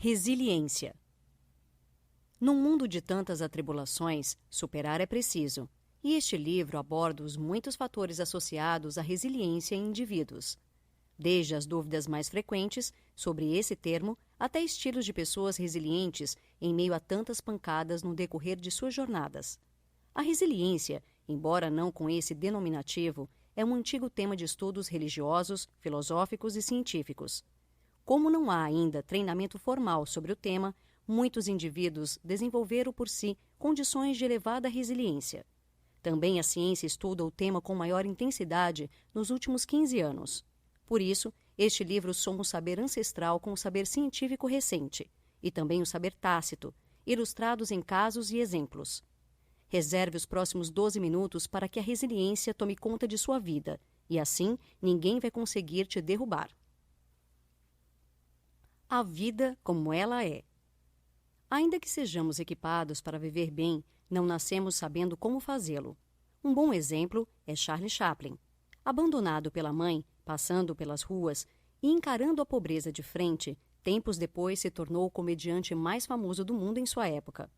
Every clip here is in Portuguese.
Resiliência. Num mundo de tantas atribulações, superar é preciso, e este livro aborda os muitos fatores associados à resiliência em indivíduos. Desde as dúvidas mais frequentes sobre esse termo até estilos de pessoas resilientes em meio a tantas pancadas no decorrer de suas jornadas. A resiliência, embora não com esse denominativo, é um antigo tema de estudos religiosos, filosóficos e científicos. Como não há ainda treinamento formal sobre o tema, muitos indivíduos desenvolveram por si condições de elevada resiliência. Também a ciência estuda o tema com maior intensidade nos últimos 15 anos. Por isso, este livro soma o saber ancestral com o saber científico recente, e também o saber tácito, ilustrados em casos e exemplos. Reserve os próximos 12 minutos para que a resiliência tome conta de sua vida, e assim ninguém vai conseguir te derrubar. A vida como ela é. Ainda que sejamos equipados para viver bem, não nascemos sabendo como fazê-lo. Um bom exemplo é Charlie Chaplin. Abandonado pela mãe, passando pelas ruas e encarando a pobreza de frente, tempos depois se tornou o comediante mais famoso do mundo em sua época.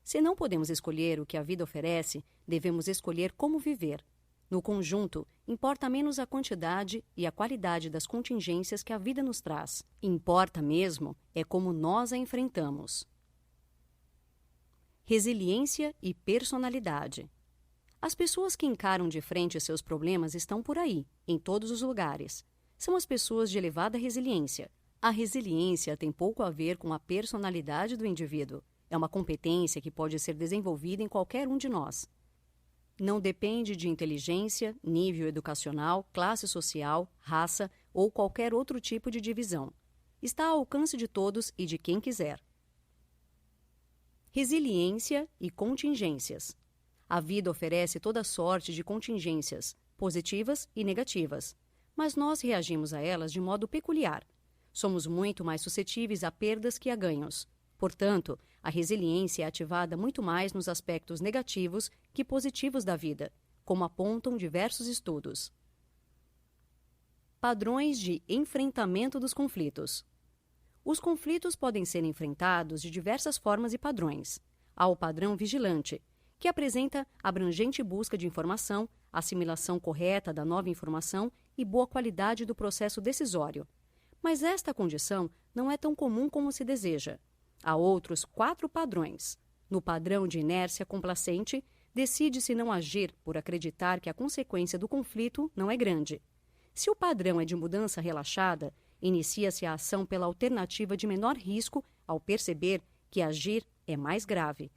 Se não podemos escolher o que a vida oferece, devemos escolher como viver. No conjunto, importa menos a quantidade e a qualidade das contingências que a vida nos traz. Importa mesmo é como nós a enfrentamos. Resiliência e personalidade. As pessoas que encaram de frente seus problemas estão por aí, em todos os lugares. São as pessoas de elevada resiliência. A resiliência tem pouco a ver com a personalidade do indivíduo. É uma competência que pode ser desenvolvida em qualquer um de nós. Não depende de inteligência, nível educacional, classe social, raça ou qualquer outro tipo de divisão. Está ao alcance de todos e de quem quiser. Resiliência e contingências. A vida oferece toda sorte de contingências, positivas e negativas, mas nós reagimos a elas de modo peculiar. Somos muito mais suscetíveis a perdas que a ganhos. Portanto, a resiliência é ativada muito mais nos aspectos negativos que positivos da vida, como apontam diversos estudos. Padrões de enfrentamento dos conflitos. Os conflitos podem ser enfrentados de diversas formas e padrões. Há o padrão vigilante, que apresenta abrangente busca de informação, assimilação correta da nova informação e boa qualidade do processo decisório. Mas esta condição não é tão comum como se deseja. Há outros 4 padrões. No padrão de inércia complacente, decide-se não agir por acreditar que a consequência do conflito não é grande. Se o padrão é de mudança relaxada, inicia-se a ação pela alternativa de menor risco ao perceber que agir é mais grave.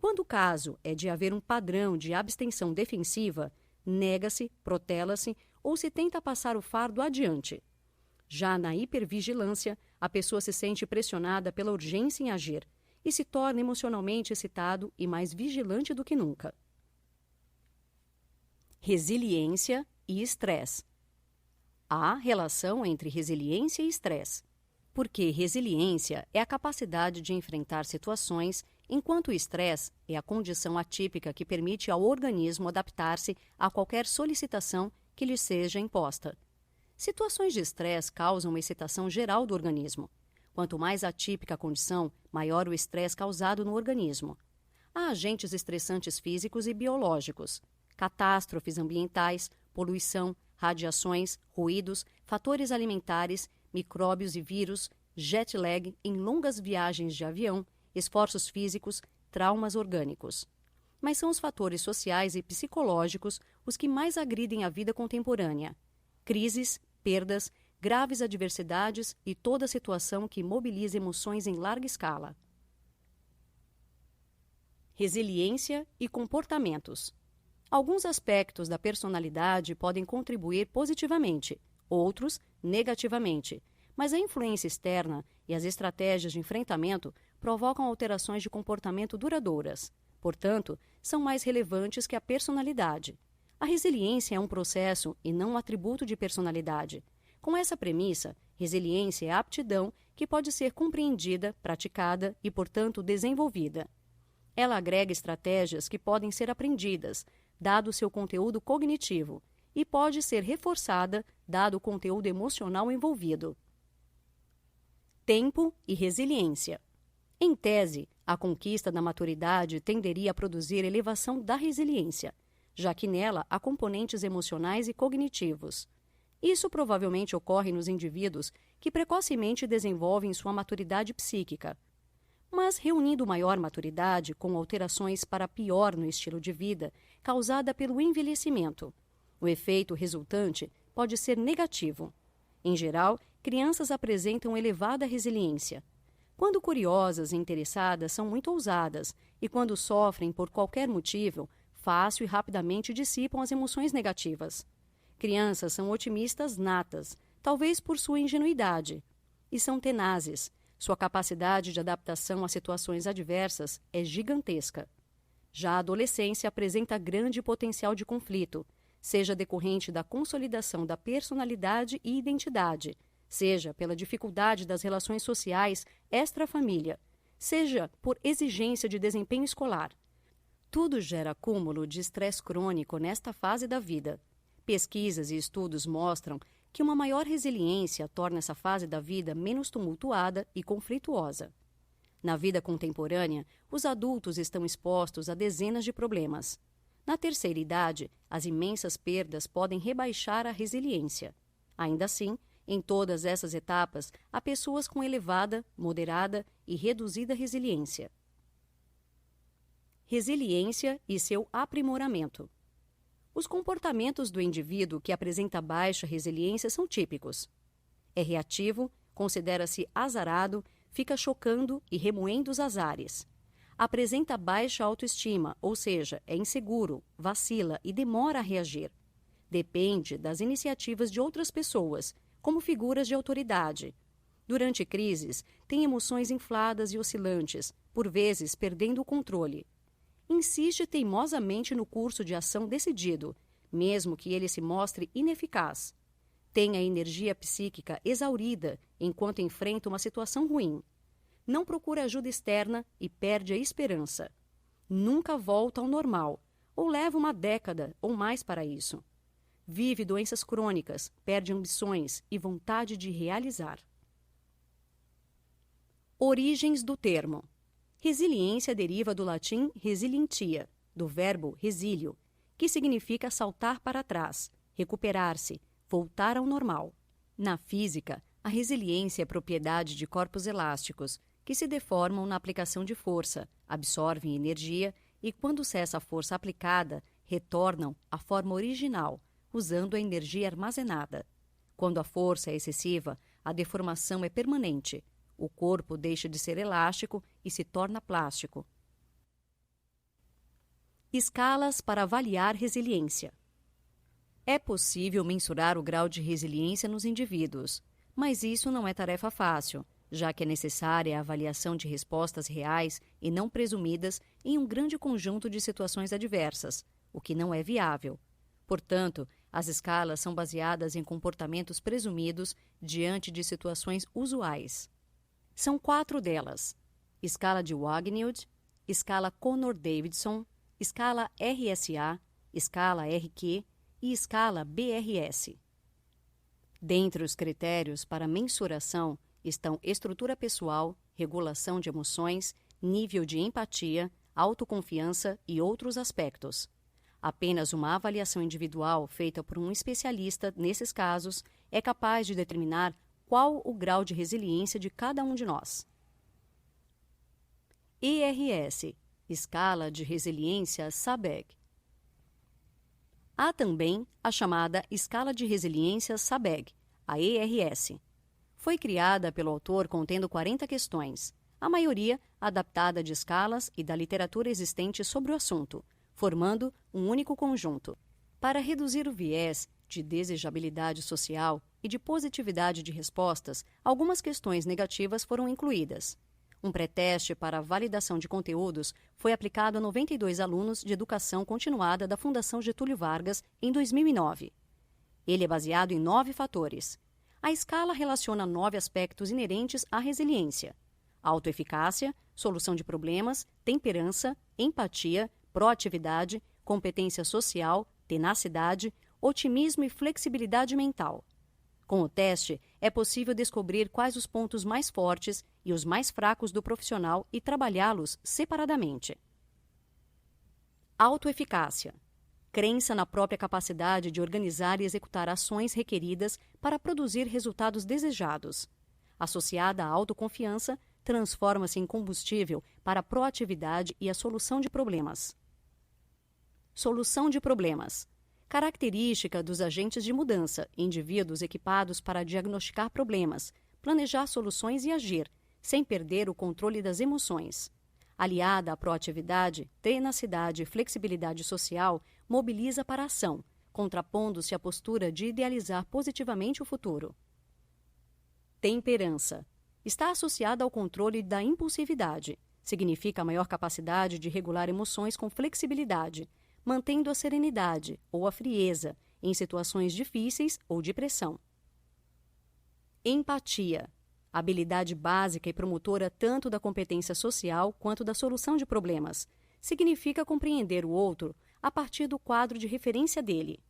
Quando o caso é de haver um padrão de abstenção defensiva, nega-se, protela-se ou se tenta passar o fardo adiante. Já na hipervigilância, a pessoa se sente pressionada pela urgência em agir e se torna emocionalmente excitado e mais vigilante do que nunca. Resiliência e estresse. Há relação entre resiliência e estresse, porque resiliência é a capacidade de enfrentar situações, enquanto o estresse é a condição atípica que permite ao organismo adaptar-se a qualquer solicitação que lhe seja imposta. Situações de estresse causam uma excitação geral do organismo. Quanto mais atípica a condição, maior o estresse causado no organismo. Há agentes estressantes físicos e biológicos, catástrofes ambientais, poluição, radiações, ruídos, fatores alimentares, micróbios e vírus, jet lag em longas viagens de avião, esforços físicos, traumas orgânicos. Mas são os fatores sociais e psicológicos os que mais agridem a vida contemporânea. Crises, perdas, graves adversidades e toda situação que mobiliza emoções em larga escala. Resiliência e comportamentos. Alguns aspectos da personalidade podem contribuir positivamente, outros negativamente, mas a influência externa e as estratégias de enfrentamento provocam alterações de comportamento duradouras. Portanto, são mais relevantes que a personalidade. A resiliência é um processo e não um atributo de personalidade. Com essa premissa, resiliência é a aptidão que pode ser compreendida, praticada e, portanto, desenvolvida. Ela agrega estratégias que podem ser aprendidas, dado seu conteúdo cognitivo, e pode ser reforçada, dado o conteúdo emocional envolvido. Tempo e resiliência. Em tese, a conquista da maturidade tenderia a produzir elevação da resiliência, já que nela há componentes emocionais e cognitivos. Isso provavelmente ocorre nos indivíduos que precocemente desenvolvem sua maturidade psíquica. Mas reunindo maior maturidade com alterações para pior no estilo de vida causada pelo envelhecimento, o efeito resultante pode ser negativo. Em geral, crianças apresentam elevada resiliência. Quando curiosas e interessadas, são muito ousadas e, quando sofrem por qualquer motivo, fácil e rapidamente dissipam as emoções negativas. Crianças são otimistas natas, talvez por sua ingenuidade, e são tenazes. Sua capacidade de adaptação a situações adversas é gigantesca. Já a adolescência apresenta grande potencial de conflito, seja decorrente da consolidação da personalidade e identidade, seja pela dificuldade das relações sociais extra-família, seja por exigência de desempenho escolar. Tudo gera acúmulo de estresse crônico nesta fase da vida. Pesquisas e estudos mostram que uma maior resiliência torna essa fase da vida menos tumultuada e conflituosa. Na vida contemporânea, os adultos estão expostos a dezenas de problemas. Na terceira idade, as imensas perdas podem rebaixar a resiliência. Ainda assim, em todas essas etapas, há pessoas com elevada, moderada e reduzida resiliência. Resiliência e seu aprimoramento. Os comportamentos do indivíduo que apresenta baixa resiliência são típicos. É reativo, considera-se azarado, fica chocando e remoendo os azares. Apresenta baixa autoestima, ou seja, é inseguro, vacila e demora a reagir. Depende das iniciativas de outras pessoas, como figuras de autoridade. Durante crises, tem emoções infladas e oscilantes, por vezes perdendo o controle. Insiste teimosamente no curso de ação decidido, mesmo que ele se mostre ineficaz. Tem a energia psíquica exaurida enquanto enfrenta uma situação ruim. Não procura ajuda externa e perde a esperança. Nunca volta ao normal, ou leva uma década ou mais para isso. Vive doenças crônicas, perde ambições e vontade de realizar. Origens do termo. Resiliência deriva do latim resilientia, do verbo resilio, que significa saltar para trás, recuperar-se, voltar ao normal. Na física, a resiliência é propriedade de corpos elásticos, que se deformam na aplicação de força, absorvem energia e, quando cessa a força aplicada, retornam à forma original, usando a energia armazenada. Quando a força é excessiva, a deformação é permanente. O corpo deixa de ser elástico e se torna plástico. Escalas para avaliar resiliência. É possível mensurar o grau de resiliência nos indivíduos, mas isso não é tarefa fácil, já que é necessária a avaliação de respostas reais e não presumidas em um grande conjunto de situações adversas, o que não é viável. Portanto, as escalas são baseadas em comportamentos presumidos diante de situações usuais. São 4 delas: escala de Wagniud, escala Connor-Davidson, escala RSA, escala RQ e escala BRS. Dentre os critérios para mensuração estão estrutura pessoal, regulação de emoções, nível de empatia, autoconfiança e outros aspectos. Apenas uma avaliação individual feita por um especialista nesses casos é capaz de determinar qual o grau de resiliência de cada um de nós. ERS, Escala de Resiliência Sabeg. Há também a chamada Escala de Resiliência Sabeg, a ERS. Foi criada pelo autor contendo 40 questões, a maioria adaptada de escalas e da literatura existente sobre o assunto, formando um único conjunto. Para reduzir o viés de desejabilidade social e de positividade de respostas, algumas questões negativas foram incluídas. Um pré-teste para a validação de conteúdos foi aplicado a 92 alunos de educação continuada da Fundação Getúlio Vargas em 2009. Ele é baseado em 9 fatores. A escala relaciona 9 aspectos inerentes à resiliência: autoeficácia, solução de problemas, temperança, empatia, proatividade, competência social, tenacidade, otimismo e flexibilidade mental. Com o teste, é possível descobrir quais os pontos mais fortes e os mais fracos do profissional e trabalhá-los separadamente. Autoeficácia. Crença na própria capacidade de organizar e executar ações requeridas para produzir resultados desejados. Associada à autoconfiança, transforma-se em combustível para a proatividade e a solução de problemas. Solução de problemas. Característica dos agentes de mudança, indivíduos equipados para diagnosticar problemas, planejar soluções e agir, sem perder o controle das emoções. Aliada à proatividade, tenacidade e flexibilidade social, mobiliza para a ação, contrapondo-se à postura de idealizar positivamente o futuro. Temperança. Está associada ao controle da impulsividade. Significa a maior capacidade de regular emoções com flexibilidade, mantendo a serenidade ou a frieza em situações difíceis ou de pressão. Empatia. Habilidade básica e promotora tanto da competência social quanto da solução de problemas. Significa compreender o outro a partir do quadro de referência dele.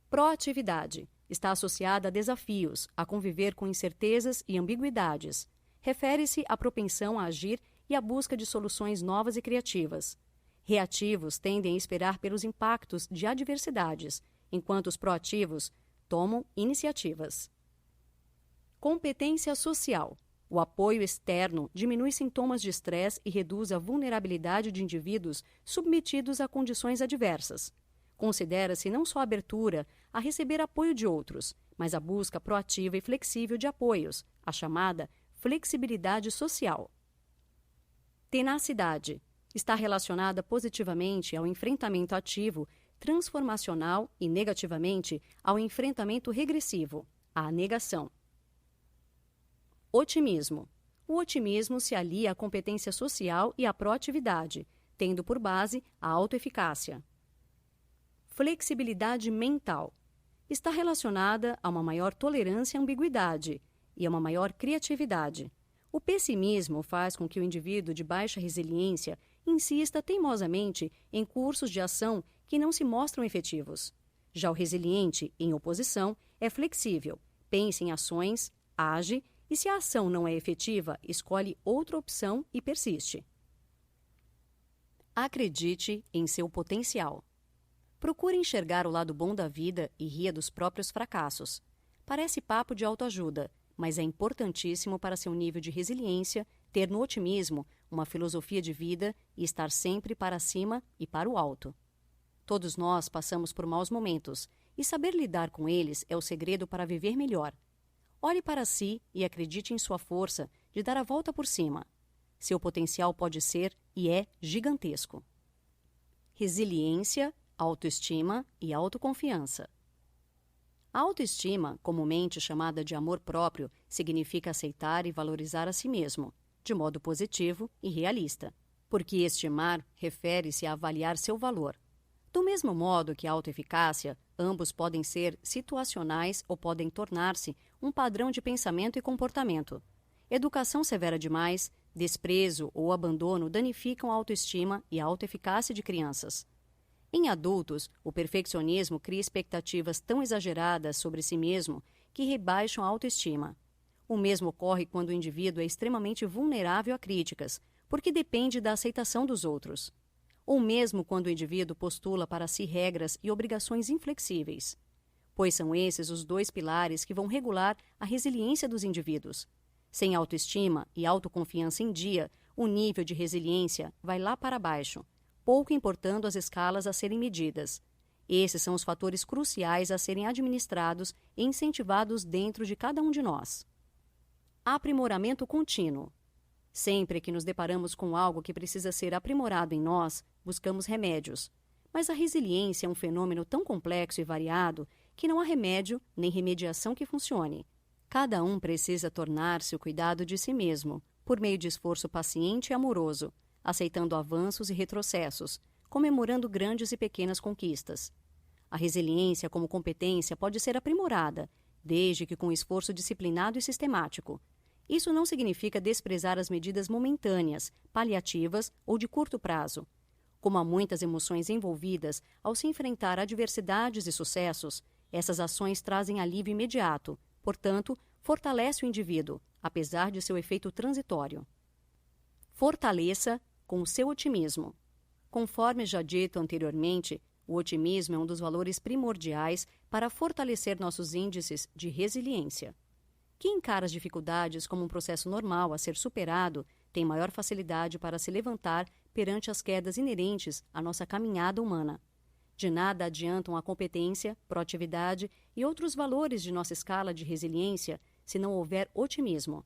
Proatividade. Está associada a desafios, a conviver com incertezas e ambiguidades. Refere-se à propensão a agir e à busca de soluções novas e criativas. Reativos tendem a esperar pelos impactos de adversidades, enquanto os proativos tomam iniciativas. Competência social. O apoio externo diminui sintomas de estresse e reduz a vulnerabilidade de indivíduos submetidos a condições adversas. Considera-se não só a abertura a receber apoio de outros, mas a busca proativa e flexível de apoios, a chamada flexibilidade social. Tenacidade. Está relacionada positivamente ao enfrentamento ativo, transformacional e negativamente ao enfrentamento regressivo, à negação. Otimismo. O otimismo se alia à competência social e à proatividade, tendo por base a autoeficácia. Flexibilidade mental. Está relacionada a uma maior tolerância à ambiguidade e a uma maior criatividade. O pessimismo faz com que o indivíduo de baixa resiliência insista teimosamente em cursos de ação que não se mostram efetivos. Já o resiliente, em oposição, é flexível, pensa em ações, age e, se a ação não é efetiva, escolhe outra opção e persiste. Acredite em seu potencial. Procure enxergar o lado bom da vida e ria dos próprios fracassos. Parece papo de autoajuda, mas é importantíssimo para seu nível de resiliência ter no otimismo uma filosofia de vida e estar sempre para cima e para o alto. Todos nós passamos por maus momentos, e saber lidar com eles é o segredo para viver melhor. Olhe para si e acredite em sua força de dar a volta por cima. Seu potencial pode ser e é gigantesco. Resiliência, autoestima e autoconfiança. A autoestima, comumente chamada de amor próprio, significa aceitar e valorizar a si mesmo, de modo positivo e realista, porque estimar refere-se a avaliar seu valor. Do mesmo modo que a autoeficácia, ambos podem ser situacionais ou podem tornar-se um padrão de pensamento e comportamento. Educação severa demais, desprezo ou abandono danificam a autoestima e a autoeficácia de crianças. Em adultos, o perfeccionismo cria expectativas tão exageradas sobre si mesmo que rebaixam a autoestima. O mesmo ocorre quando o indivíduo é extremamente vulnerável a críticas, porque depende da aceitação dos outros. Ou mesmo quando o indivíduo postula para si regras e obrigações inflexíveis. Pois são esses os dois pilares que vão regular a resiliência dos indivíduos. Sem autoestima e autoconfiança em dia, o nível de resiliência vai lá para baixo, pouco importando as escalas a serem medidas. Esses são os fatores cruciais a serem administrados e incentivados dentro de cada um de nós. Aprimoramento contínuo. Sempre que nos deparamos com algo que precisa ser aprimorado em nós, buscamos remédios. Mas a resiliência é um fenômeno tão complexo e variado que não há remédio nem remediação que funcione. Cada um precisa tornar-se o cuidado de si mesmo, por meio de esforço paciente e amoroso, aceitando avanços e retrocessos, comemorando grandes e pequenas conquistas. A resiliência como competência pode ser aprimorada, desde que com esforço disciplinado e sistemático. Isso não significa desprezar as medidas momentâneas, paliativas ou de curto prazo. Como há muitas emoções envolvidas ao se enfrentar adversidades e sucessos, Essas ações trazem alívio imediato, portanto, fortalece o indivíduo, apesar de seu efeito transitório. Fortaleça com o seu otimismo. Conforme já dito anteriormente, o otimismo é um dos valores primordiais para fortalecer nossos índices de resiliência. Quem encara as dificuldades como um processo normal a ser superado tem maior facilidade para se levantar perante as quedas inerentes à nossa caminhada humana. De nada adiantam a competência, proatividade e outros valores de nossa escala de resiliência se não houver otimismo.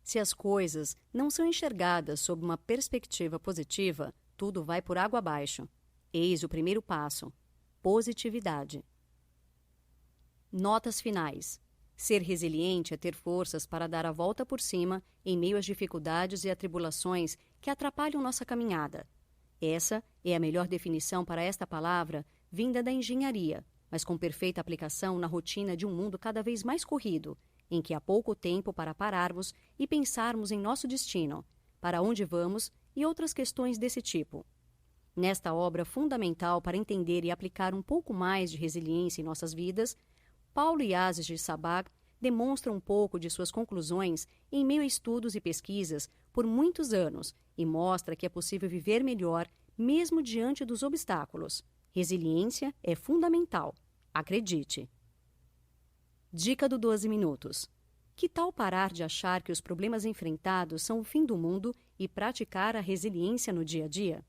Se as coisas não são enxergadas sob uma perspectiva positiva, tudo vai por água abaixo. Eis o primeiro passo: positividade. Notas finais. Ser resiliente é ter forças para dar a volta por cima em meio às dificuldades e atribulações que atrapalham nossa caminhada. Essa é a melhor definição para esta palavra vinda da engenharia, mas com perfeita aplicação na rotina de um mundo cada vez mais corrido, em que há pouco tempo para pararmos e pensarmos em nosso destino, para onde vamos e outras questões desse tipo. Nesta obra fundamental para entender e aplicar um pouco mais de resiliência em nossas vidas, Paulo Yazid de Sabag demonstra um pouco de suas conclusões em meio a estudos e pesquisas por muitos anos e mostra que é possível viver melhor mesmo diante dos obstáculos. Resiliência é fundamental. Acredite. Dica do 12 minutos. Que tal parar de achar que os problemas enfrentados são o fim do mundo e praticar a resiliência no dia a dia?